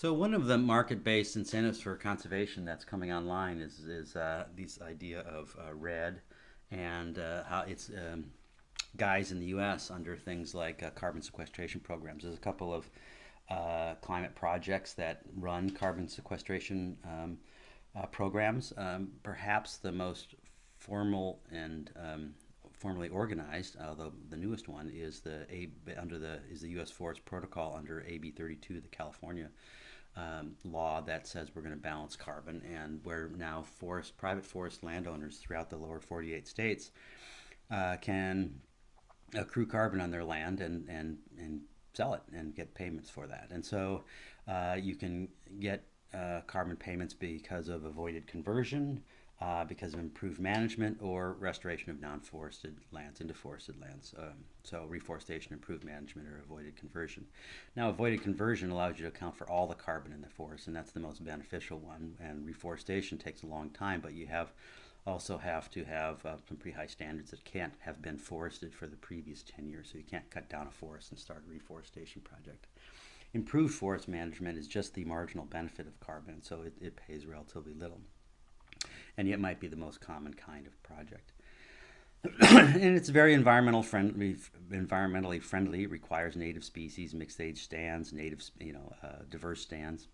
So one of the market-based incentives for conservation that's coming online is this idea of RED and how it's guys in the U.S. under things like carbon sequestration programs. There's a couple of climate projects that run carbon sequestration programs. Perhaps the most formal and formally organized, although the newest one is the U.S. Forest Protocol under AB 32, the California law that says we're going to balance carbon, and where now private forest landowners throughout the lower 48 states can accrue carbon on their land and sell it and get payments for that. And so you can get carbon payments because of avoided conversion, because of improved management, or restoration of non-forested lands into forested lands. So reforestation, improved management, or avoided conversion. Now, avoided conversion allows you to account for all the carbon in the forest, and that's the most beneficial one. And reforestation takes a long time, but you also have to have some pretty high standards that can't have been forested for the previous 10 years. So you can't cut down a forest and start a reforestation project. Improved forest management is just the marginal benefit of carbon, so it pays relatively little, and yet might be the most common kind of project. And it's very environmentally friendly. It requires native species, mixed age stands, diverse stands,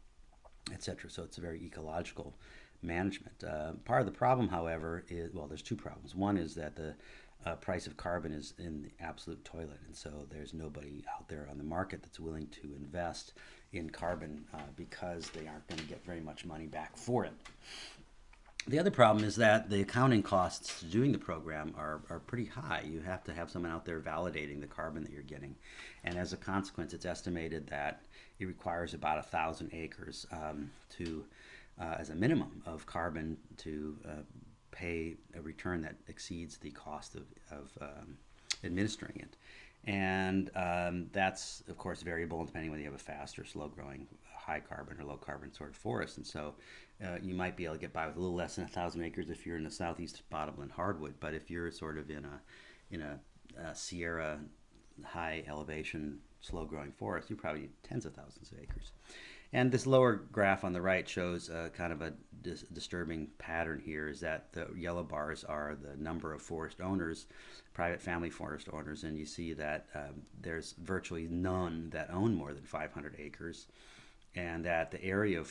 etc. So it's a very ecological management. Part of the problem, however, is, well, there's two problems. One is that the price of carbon is in the absolute toilet, and so there's nobody out there on the market that's willing to invest in carbon because they aren't going to get very much money back for it. The other problem is that the accounting costs to doing the program are pretty high. You have to have someone out there validating the carbon that you're getting. And as a consequence, it's estimated that it requires about 1,000 acres as a minimum of carbon to pay a return that exceeds the cost of administering it. And that's, of course, variable depending whether you have a fast or slow growing, high carbon or low carbon sort of forest. And so you might be able to get by with a little less than 1,000 acres if you're in the southeast bottomland hardwood. But if you're sort of in a Sierra high elevation, slow growing forest, you probably need tens of thousands of acres. And this lower graph on the right shows kind of a disturbing pattern here, is that the yellow bars are the number of forest owners, private family forest owners, and you see that there's virtually none that own more than 500 acres, and that the area of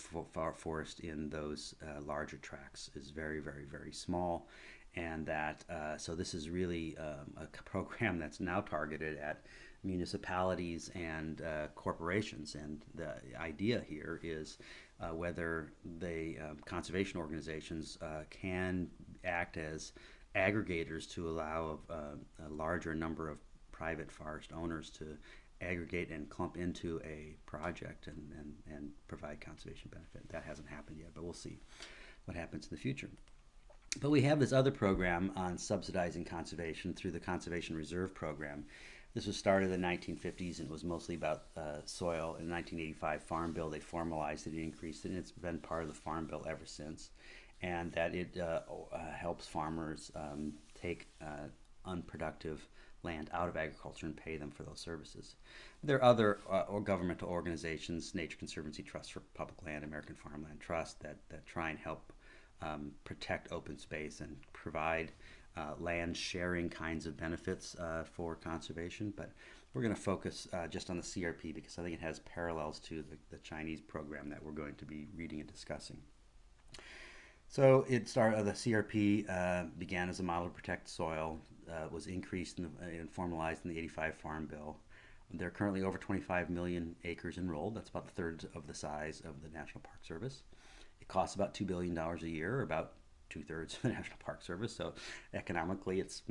forest in those larger tracts is very, very, very small. And that so this is really a program that's now targeted at municipalities and corporations. And the idea here is whether the conservation organizations can act as aggregators to allow a larger number of private forest owners to aggregate and clump into a project and provide conservation benefit. That hasn't happened yet, but we'll see what happens in the future. But we have this other program on subsidizing conservation through the Conservation Reserve Program. This was started in the 1950s and was mostly about soil. In the 1985 Farm Bill, they formalized it, increased it, and it's been part of the Farm Bill ever since. And that it helps farmers take unproductive land out of agriculture and pay them for those services. There are other governmental organizations, Nature Conservancy Trust for Public Land, American Farmland Trust, that try and help protect open space and provide land sharing kinds of benefits for conservation. But we're going to focus just on the CRP because I think it has parallels to the Chinese program that we're going to be reading and discussing. So the CRP began as a model to protect soil, was increased and formalized in the 85 Farm Bill. There are currently over 25 million acres enrolled. That's about a third of the size of the National Park Service. It costs about $2 billion a year, or about two-thirds of the National Park Service. So economically, it's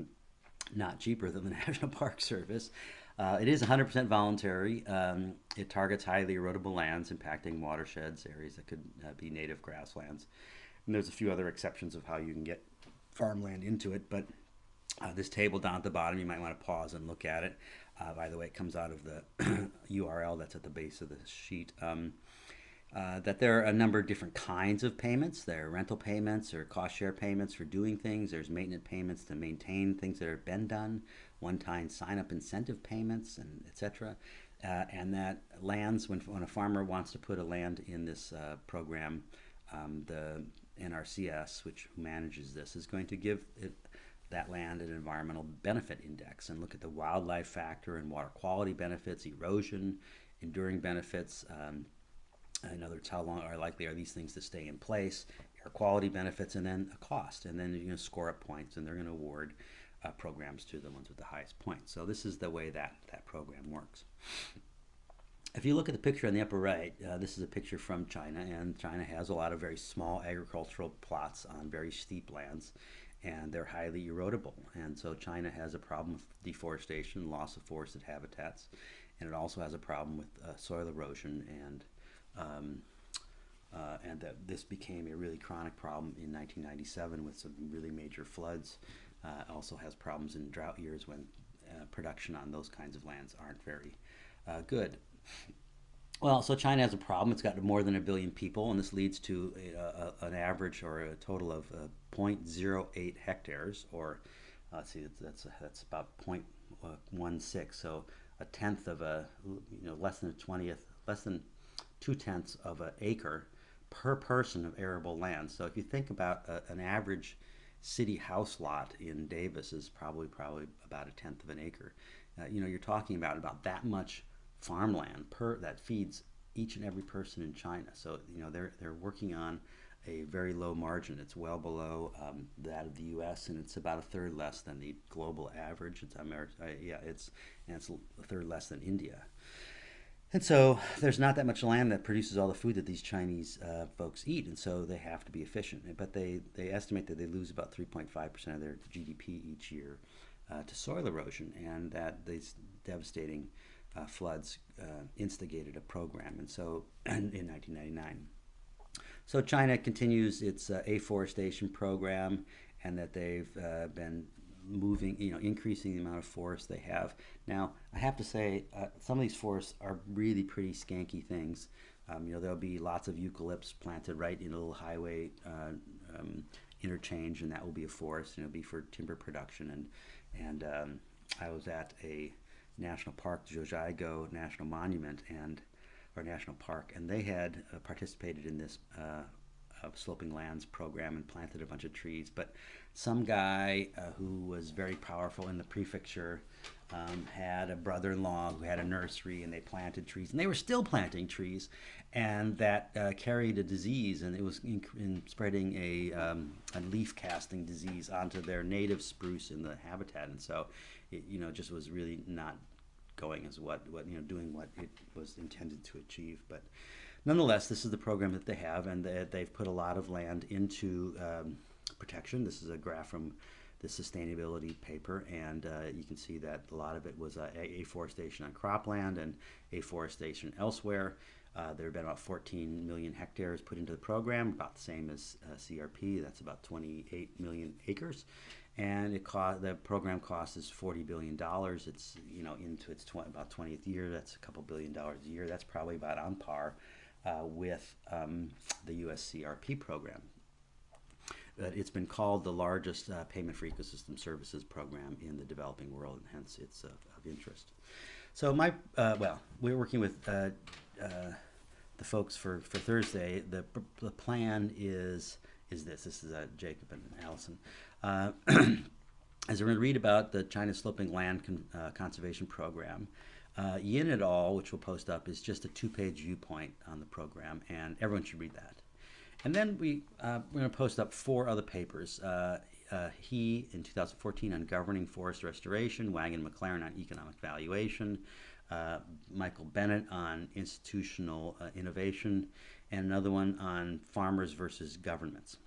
not cheaper than the National Park Service. It is 100% voluntary. It targets highly erodible lands, impacting watersheds, areas that could be native grasslands. And there's a few other exceptions of how you can get farmland into it, but this table down at the bottom, you might want to pause and look at it. By the way, it comes out of the URL that's at the base of the sheet. That there are a number of different kinds of payments. There are rental payments or cost share payments for doing things. There's maintenance payments to maintain things that have been done, one-time sign-up incentive payments, and etc. And that lands, when a farmer wants to put a land in this program, the NRCS, which manages this, is going to give that land an environmental benefit index and look at the wildlife factor and water quality benefits, erosion, enduring benefits. In other words, how long are likely are these things to stay in place, air quality benefits, and then a cost. And then you're going to score up points, and they're going to award programs to the ones with the highest points. So this is the way that program works. If you look at the picture on the upper right, this is a picture from China, and China has a lot of very small agricultural plots on very steep lands, and they're highly erodible. And so China has a problem with deforestation, loss of forested habitats, and it also has a problem with soil erosion, and that this became a really chronic problem in 1997 with some really major floods. Also has problems in drought years when production on those kinds of lands aren't very good. Well, so China has a problem. It's got more than 1 billion people, and this leads to an average or a total of 0.08 hectares, or let's see, that's about 0.16. So a tenth of less than a 20th, less than 2/10 of an acre per person of arable land. So if you think about an average city house lot in Davis is probably about a tenth of an acre. You're talking about that much farmland that feeds each and every person in China. So they're working on a very low margin. It's well below that of the U.S. and it's about a third less than the global average. It's a third less than India. And so there's not that much land that produces all the food that these Chinese folks eat, and so they have to be efficient. But they estimate that they lose about 3.5% of their GDP each year to soil erosion, and that these devastating floods instigated a program. And so in 1999. So China continues its afforestation program, and that they've been increasing the amount of forests they have. Now, I have to say, some of these forests are really pretty skanky things. There'll be lots of eucalypts planted right in a little highway interchange, and that will be a forest, and it'll be for timber production. And I was at a national park, Zhouzhaigo National Monument, or National Park, and they had participated in this sloping lands program and planted a bunch of trees. But some guy who was very powerful in the prefecture had a brother-in-law who had a nursery, and they planted trees, and they were still planting trees, and that carried a disease, and it was spreading a leaf casting disease onto their native spruce in the habitat. And so it just was really not going as doing what it was intended to achieve. But nonetheless, this is the program that they have, and they've put a lot of land into protection. This is a graph from the sustainability paper, and you can see that a lot of it was afforestation on cropland and afforestation elsewhere. There have been about 14 million hectares put into the program, about the same as CRP. That's about 28 million acres. And the program cost is $40 billion. It's into its about 20th year. That's a couple $1 billion a year. That's probably about on par with the U.S. CRP program. It's been called the largest payment for ecosystem services program in the developing world, and hence it's of interest. So we're working with the folks for Thursday. The plan is this. This is Jacob and Allison. As we're going to read about the China Sloping Land Conservation Program, Yin et al., which we'll post up, is just a 2-page viewpoint on the program, and everyone should read that. And then we're going to post up 4 other papers. He, in 2014, on governing forest restoration, Wang and McLaren on economic valuation, Michael Bennett on institutional innovation, and another one on farmers versus governments.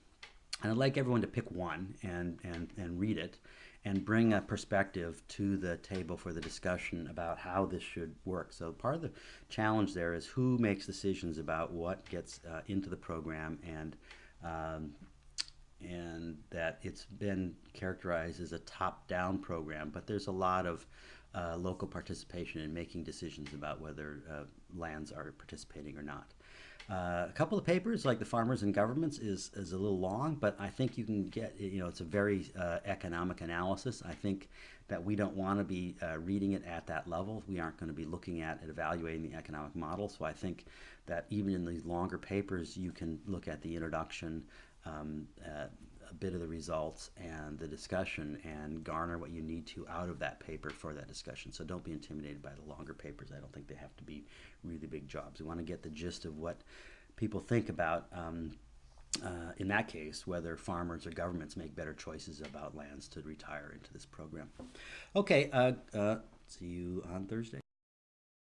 And I'd like everyone to pick one and read it and bring a perspective to the table for the discussion about how this should work. So part of the challenge there is who makes decisions about what gets into the program, and that it's been characterized as a top-down program, but there's a lot of local participation in making decisions about whether lands are participating or not. A couple of papers, like the Farmers and Governments, is a little long, but I think you can get, it's a very economic analysis. I think that we don't want to be reading it at that level. We aren't going to be looking at and evaluating the economic model. So I think that even in these longer papers, you can look at the introduction, a bit of the results and the discussion, and garner what you need to out of that paper for that discussion. So don't be intimidated by the longer papers. I don't think they have to be really big jobs. We want to get the gist of what people think about, in that case, whether farmers or governments make better choices about lands to retire into this program. Okay, see you on Thursday.